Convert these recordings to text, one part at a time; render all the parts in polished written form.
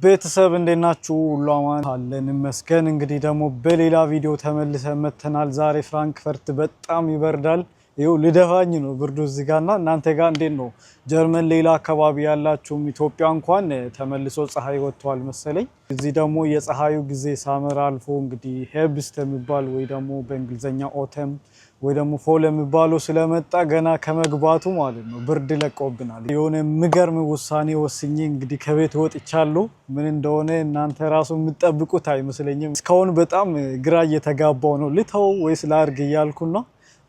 ቤተሰብ እንደናችሁ ሁሉ አማን አለን መስገን እንግዲህ ደግሞ በሌላ ቪዲዮ ተመልሰን መተናል ዛሬ ፍራንክፈርት በጣም ይበርዳል ይው ልደፋኝ ነው ብርዱ እዚህ ጋርና እናንተ ጋር እንዴት ነው ጀርመን ሌላ አካባቢ ያላችሁ ኢትዮጵያ እንኳን ተመልሶ ፀሐይ ወጥቷል መሰለኝ እዚህ ደግሞ የፀሐዩ ጊዜ ሳመር አልፎ እንግዲህ ሄርብስት የሚባል ወይ ደግሞ በእንግሊዘኛ ኦተም ወይ ደግሞ ፎል የሚባለው ስለመጣ ገና ከመግባቱ ማለት ነው ብርድ ለቆብናል የሆነ ምገርም ውሳኔ ወስኜ እንግዲህ ከቤት ወጥቻለሁ ምን እንደሆነ እናንተ ራሱ የምትጠብቁት አይመስለኝም እስካሁን በጣም ግራ እየተጋባው ነው ልተው ወይስ ላርግ እያልኩና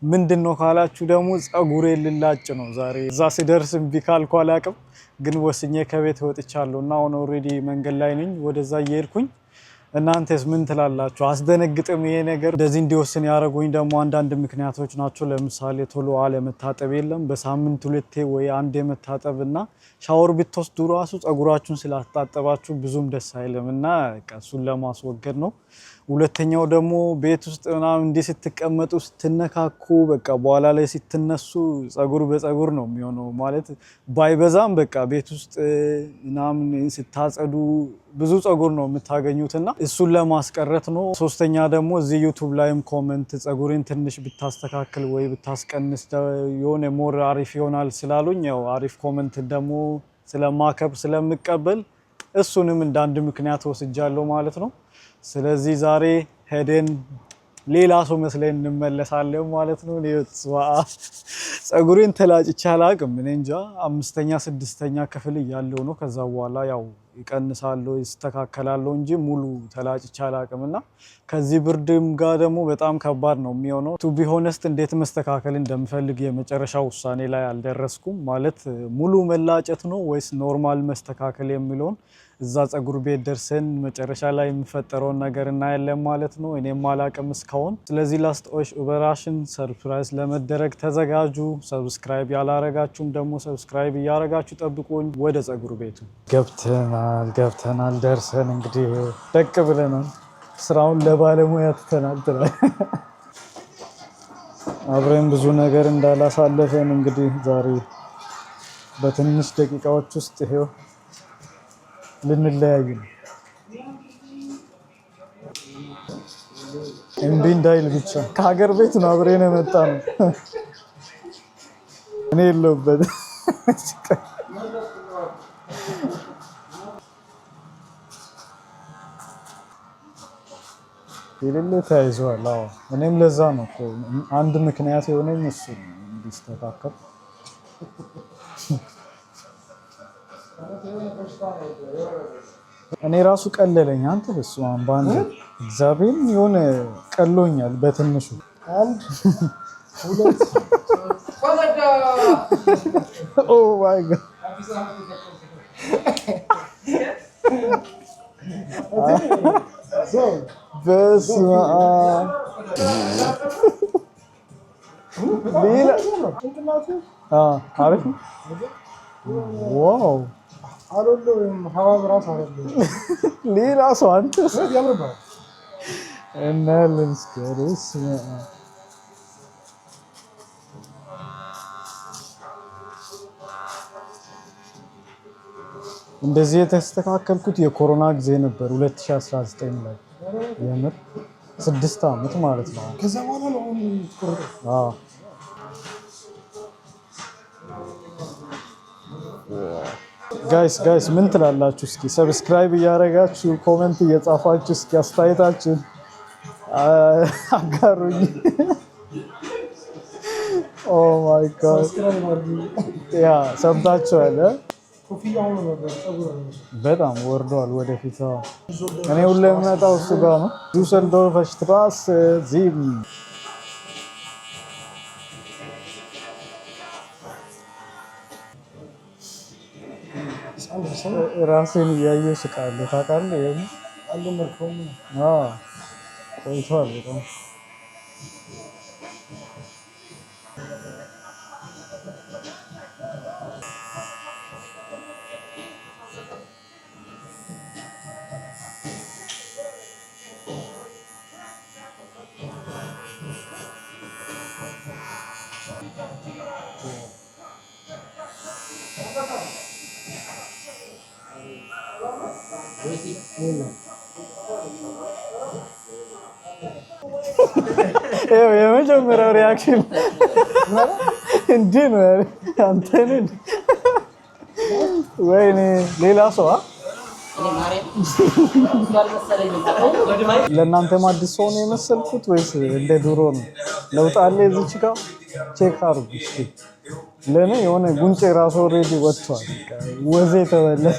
ምንድነው ካላችሁ ደግሞ ጸጉሬ ልላጭ ነው ዛሬ እዛ ሲደርስም ቢካልኩ አላቅም ግን ወስኜ ከቤት ወጥቻለሁና አሁን ኦሬዲ መንገድ ላይ ነኝ ወደዛ እየሄድኩኝ እናንተስ ምን ትላላችሁ አስደነግጥም ይሄ ነገር እንደዚህ እንዲወስን ያረጉኝ ደግሞ አንዳንድ ምክንያቶች ናቸው ለምሳሌ ቶሎ አለ መታጠብ የለም በሳምንት ሁለቴ ወይ አንዴ መታጠብና ሻወር ብትወስዱ ራሱ ጸጉራችሁን ስላጣጣባችሁ ብዙም ደስ አይልምና እሱን ለማስወገድ ነው ሁለተኛው ደግሞ ቤት ውስጥ ምናምን እንዴ ስትቀመጡ ስትነካኩ በቃ በኋላ ላይ ሲተነሱ ጸጉር በጸጉር ነው የሚሆነው ማለት ባይበዛም በቃ ቤት ውስጥ ምናምን ስታጸዱ ብዙ ጸጉር ነው የምታገኙትና እሱን ለማስቀረት ነው ሶስተኛ ደግሞ እዚህ ዩቲዩብ ላይም ኮሜንት ጸጉሬን ትንሽ ብታስተካክል ወይ ብታስቀንስ የሆነ ሞር አሪፍ ይሆናል ስላሉኝ ያው አሪፍ ኮሜንት ደግሞ ስለማከብ ስለምቀበል እሱንም እንደ አንድ ምክንያት ወስጃለሁ ማለት ነው ስለዚህ ዛሬ ሄደን ሌላ ሰው መስለን እንመለሳለን ማለት ነው ጸጉሬን ተላጭቼ አላቅም እኔ እንጃ 5ኛ 6ኛ ክፍል ያለው ነው ከዛ በኋላ ያው ይቀንሳል ይስተካከላል እንጂ ሙሉ ተላጭቼ አላቅምና ከዚህ ብርድም ጋር ደግሞ በጣም ከባድ ነው የሚሆነው ቱ ቢ ሆነስት እንዴት መስተካከል እንደምፈልግ የመጨረሻው ውሳኔ ላይ አልደረስኩም ማለት ሙሉ መላጨት ነው ወይስ ኖርማል መስተካከል የሚለውን እዛ ጸጉር ቤት ደርሰን መጨረሻ ላይ የሚፈጠረው ነገር እናያለን ማለት ነው እኔም ማላቀም እስካሁን ስለዚህ ላስት ኦቨራሽን ሰርፕራይዝ ለመደረግ ተዘጋጁ ሰብስክራይብ ያላረጋችሁም ደግሞ ሰብስክራይብ ያረጋችሁ ጠብቁኝ ወደ ጸጉር ቤቱ ገብተናል ደርሰን እንግዲህ ደቅ ብለናል ስራውን ለባለሙያ ተተናል አብረን ብዙ ነገር እንዳላሳለፈን እንግዲህ ዛሬ በትንሽ ደቂቃዎች ውስጥ ይሄው ልንለያይ ነው እንዴ እንዳይል ብቻ ከሀገር ቤት ነው አብረን የመጣ ነው እኔ የለውበት የሌለ ታይዟል አዎ እኔም ለዛ ነው አንድ ምክንያት የሆነኝ እሱ እንዲስተካከል እኔ ራሱ ቀለለኝ አንተ በስማም ባንተ እግዚአብሔር የሆነ ቀሎኛል በትንሹ አንድ ሁለት ኦ ማይ ጋድ በስመ አብ ሌላ አሪፍ ዋው አሮሎም ሐዋብ ራስ አሮሎም ሌላ ሰው አንተ ያምርባል እና ለምስከረስ እንደዚህ የተስተካከልኩት የኮሮና ጊዜ ነበር 2019 ላይ የምር 6 አመት ማለት ነው ከዛ በኋላ ነው አዎ ጋይስ ምን ትላላችሁ እስኪ ሰብስክራይብ ያረጋችሁ ኮሜንት እየጻፋችሁ እስኪ አስተያየታችሁን አጋሩኝ ኦ ማይ ጋድ ያ ሰምታችኋል ኮፊያው ነው በጣም ወርዷል ወደፊት እኔ ሁሌ የምመጣው እሱ ጋር ነው ዱሰልዶርፍ ስትራስ 7 ራሴን እያየሁ ስቃለሁ ታውቃለህ ይሄን አልመርኩም ቆይቷል በጣም የመጀመሪያው ሪአክሽን እንዴ ነው አንተን ወይኔ ሌላ ሰው ለእናንተ አዲስ ሰው ነው የመሰልኩት ወይስ እንደ ድሮ ነው? ለውጥ አለ እዚች ጋር ቼክ አድርጉ እስኪ። ለኔ የሆነ ጉንጬ ራሱ ኦሬዲ ወጥቷል። ወዜ ተበለሰ።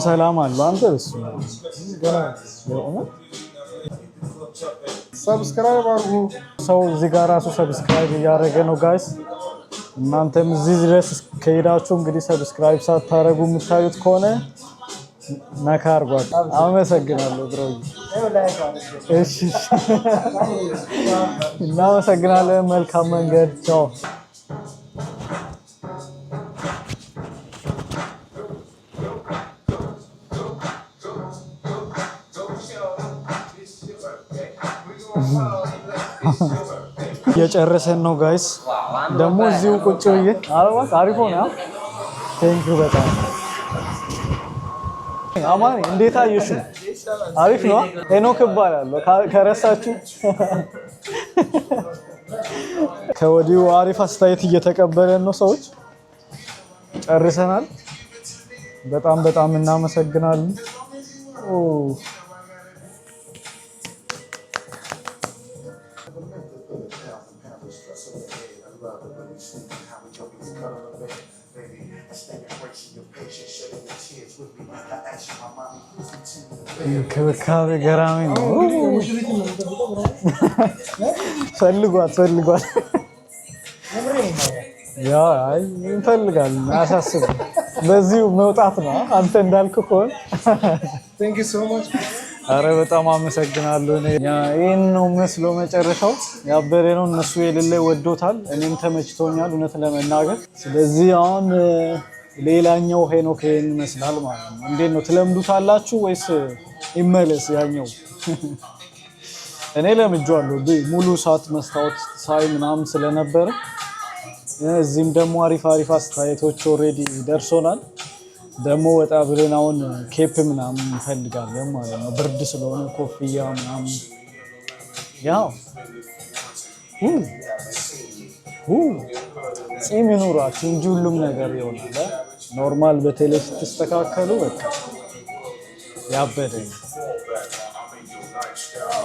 ሰላም አለ አንተ እሱ ሰብስክራይብ አድርጉ። ሰው እዚህ ጋር ራሱ ሰብስክራይብ እያደረገ ነው ጋይስ። እናንተም እዚህ ድረስ ከሄዳችሁ እንግዲህ ሰብስክራይብ ሳታደርጉ የምታዩት ከሆነ ነካ አድርጓት። አመሰግናለሁ ብሮ። እሺ እናመሰግናለን። መልካም መንገድ። ቻው። የጨረሰን ነው ጋይስ። ደግሞ እዚሁ ቁጭ ብዬ አልባት አሪፍ ሆነ። ቴንክ ዩ በጣም አማን። እንዴት አየሽ? አሪፍ ነው። ሄኖክ እባላለሁ ከረሳችሁ። ከወዲሁ አሪፍ አስተያየት እየተቀበለን ነው ሰዎች። ጨርሰናል። በጣም እናመሰግናለን። እንክብካቤ ገራሚ ነው። ፈልጓት ያ እንፈልጋለን። አያሳስብም። በዚሁ መውጣት ነው አንተ እንዳልክ ከሆነ። ቴንክ ዩ ሶ ማች። አረ በጣም አመሰግናለሁ። ይሄን ነው መስሎ መጨረሻው ያበረ ነው። እነሱ የሌለ ወዶታል፣ እኔም ተመችቶኛል እውነት ለመናገር። ስለዚህ አሁን ሌላኛው ሄኖክ ይሄን ይመስላል ማለት ነው። እንዴት ነው ትለምዱታላችሁ ወይስ ይመለስ ያኛው? እኔ ለምጄዋለሁ። ሙሉ ሰዓት መስታወት ሳይ ምናምን ስለነበረ እዚህም ደግሞ አሪፍ አስተያየቶች ኦልሬዲ ደርሶናል። ደግሞ ወጣ ብለን አሁን ኬፕ ምናምን እንፈልጋለን ማለት ነው። ብርድ ስለሆነ ኮፍያ ምናምን ያው ጺም ይኑራችሁ እንጂ ሁሉም ነገር ይሆናል። ኖርማል በቴሌ ስትስተካከሉ በቃ ያበደ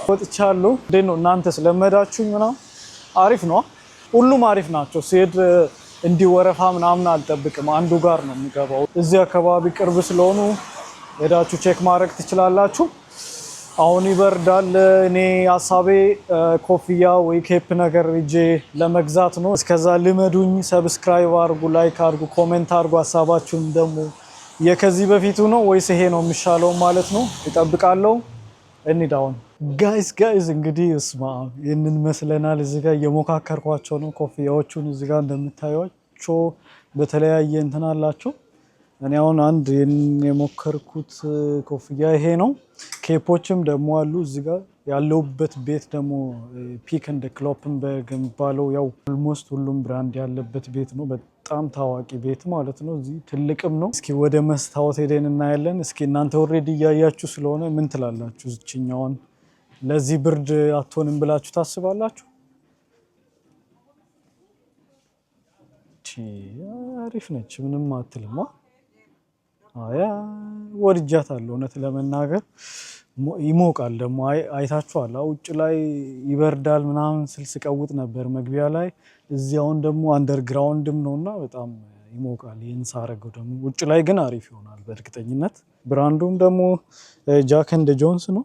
ወጥቻለሁ። እንዴት ነው እናንተ ስለመዳችሁ ምናምን? አሪፍ ነው። ሁሉም አሪፍ ናቸው። ሲሄድ እንዲህ ወረፋ ምናምን አልጠብቅም። አንዱ ጋር ነው የሚገባው። እዚህ አካባቢ ቅርብ ስለሆኑ ሄዳችሁ ቼክ ማድረግ ትችላላችሁ። አሁን ይበርዳል። እኔ ሀሳቤ ኮፍያ ወይ ኬፕ ነገር እጄ ለመግዛት ነው። እስከዛ ልመዱኝ። ሰብስክራይብ አድርጉ፣ ላይክ አድርጉ፣ ኮሜንት አድርጉ። ሀሳባችሁን ደግሞ የከዚህ በፊቱ ነው ወይስ ይሄ ነው የሚሻለው ማለት ነው። ይጠብቃለሁ። እንሂዳውን ጋይስ እንግዲህ እስማ ይህንን መስለናል። እዚህ ጋር እየሞካከርኳቸው ነው ኮፍያዎቹን። እዚህ ጋር እንደምታዩቸው በተለያየ እንትን አላቸው። እኔ አሁን አንድ የሞከርኩት ኮፍያ ይሄ ነው። ኬፖችም ደግሞ አሉ። እዚህ ጋር ያለውበት ቤት ደግሞ ፒክ እንደ ክሎፕንበርግ የሚባለው ያው ኦልሞስት ሁሉም ብራንድ ያለበት ቤት ነው። በጣም ታዋቂ ቤት ማለት ነው። እዚህ ትልቅም ነው። እስኪ ወደ መስታወት ሄደን እናያለን። እስኪ እናንተ ኦልሬዲ እያያችሁ ስለሆነ ምን ትላላችሁ? እችኛዋን ለዚህ ብርድ አትሆንም ብላችሁ ታስባላችሁ? አሪፍ ነች፣ ምንም አትልም። አያ ወድጃታለሁ እውነት ለመናገር። ይሞቃል ደግሞ አይታችኋል። ውጭ ላይ ይበርዳል ምናምን ስልስ ቀውጥ ነበር መግቢያ ላይ። እዚያውን ደግሞ አንደርግራውንድም ነውና በጣም ይሞቃል። ይህን ሳረገው ደግሞ ውጭ ላይ ግን አሪፍ ይሆናል በእርግጠኝነት። ብራንዱም ደግሞ ጃክ ኤንድ ጆንስ ነው።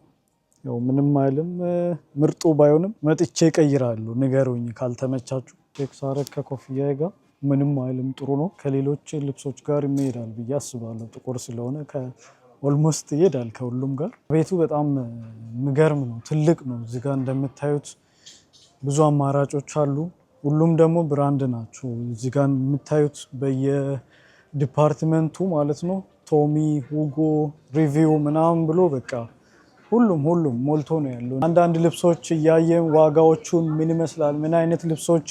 ያው ምንም አይልም። ምርጡ ባይሆንም መጥቼ እቀይራለሁ። ንገሩኝ ካልተመቻችሁ። ቼክ ሳረግ ከኮፍያ ጋር ምንም አይልም፣ ጥሩ ነው። ከሌሎች ልብሶች ጋር ይሄዳል ብዬ አስባለሁ። ጥቁር ስለሆነ ኦልሞስት ይሄዳል ከሁሉም ጋር። ቤቱ በጣም የሚገርም ነው፣ ትልቅ ነው። እዚህ ጋር እንደምታዩት ብዙ አማራጮች አሉ። ሁሉም ደግሞ ብራንድ ናቸው። እዚህ ጋር የምታዩት በየዲፓርትመንቱ ማለት ነው። ቶሚ፣ ሁጎ፣ ሪቪው ምናምን ብሎ በቃ ሁሉም ሞልቶ ነው ያለው። አንዳንድ ልብሶች እያየን ዋጋዎቹን ምን ይመስላል፣ ምን አይነት ልብሶች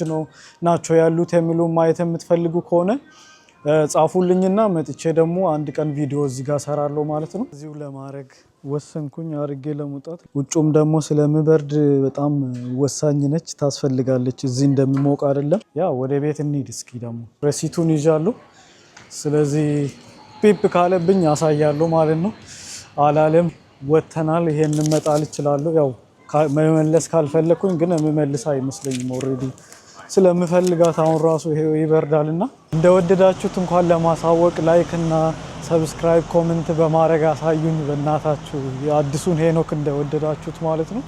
ናቸው ያሉት የሚሉ ማየት የምትፈልጉ ከሆነ ጻፉልኝና መጥቼ ደግሞ አንድ ቀን ቪዲዮ እዚህ ጋር ሰራለሁ ማለት ነው። እዚሁ ለማድረግ ወሰንኩኝ አርጌ ለመውጣት። ውጩም ደግሞ ስለምበርድ በጣም ወሳኝ ነች፣ ታስፈልጋለች። እዚህ እንደሚሞቅ አይደለም። ያ ወደ ቤት እንሂድ እስኪ። ደግሞ ረሲቱን ይዣለሁ። ስለዚህ ፒፕ ካለብኝ ያሳያለሁ ማለት ነው። አላለም ወተናል። ይሄን መጣል እችላለሁ። ያው መመለስ ካልፈለኩኝ ግን የምመልስ አይመስለኝም። ኦልሬዲ ስለምፈልጋት አሁን ራሱ ይሄ ይበርዳልና እንደወደዳችሁት እንኳን ለማሳወቅ ላይክ እና ሰብስክራይብ ኮሜንት በማድረግ አሳዩኝ በእናታችሁ። የአዲሱን ሄኖክ እንደወደዳችሁት ማለት ነው።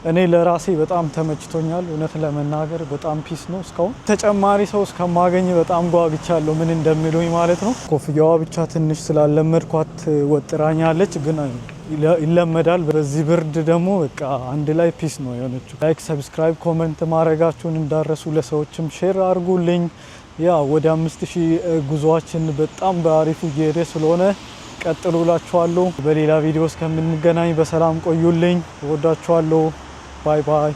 እኔ ለራሴ በጣም ተመችቶኛል። እውነት ለመናገር በጣም ፒስ ነው። እስካሁን ተጨማሪ ሰው እስከማገኝ በጣም ጓግቻለሁ ምን እንደሚሉኝ ማለት ነው። ኮፍያዋ ብቻ ትንሽ ስላለመድኳት ወጥራኛለች፣ ግን ይለመዳል። በዚህ ብርድ ደግሞ በቃ አንድ ላይ ፒስ ነው የሆነችው። ላይክ ሰብስክራይብ ኮሜንት ማድረጋችሁን እንዳረሱ፣ ለሰዎችም ሼር አድርጉልኝ። ያ ወደ 5000 ጉዟችን በጣም በአሪፉ እየሄደ ስለሆነ ቀጥሉ እላችኋለሁ። በሌላ ቪዲዮ እስከምንገናኝ በሰላም ቆዩልኝ። እወዳችኋለሁ። ባይ ባይ።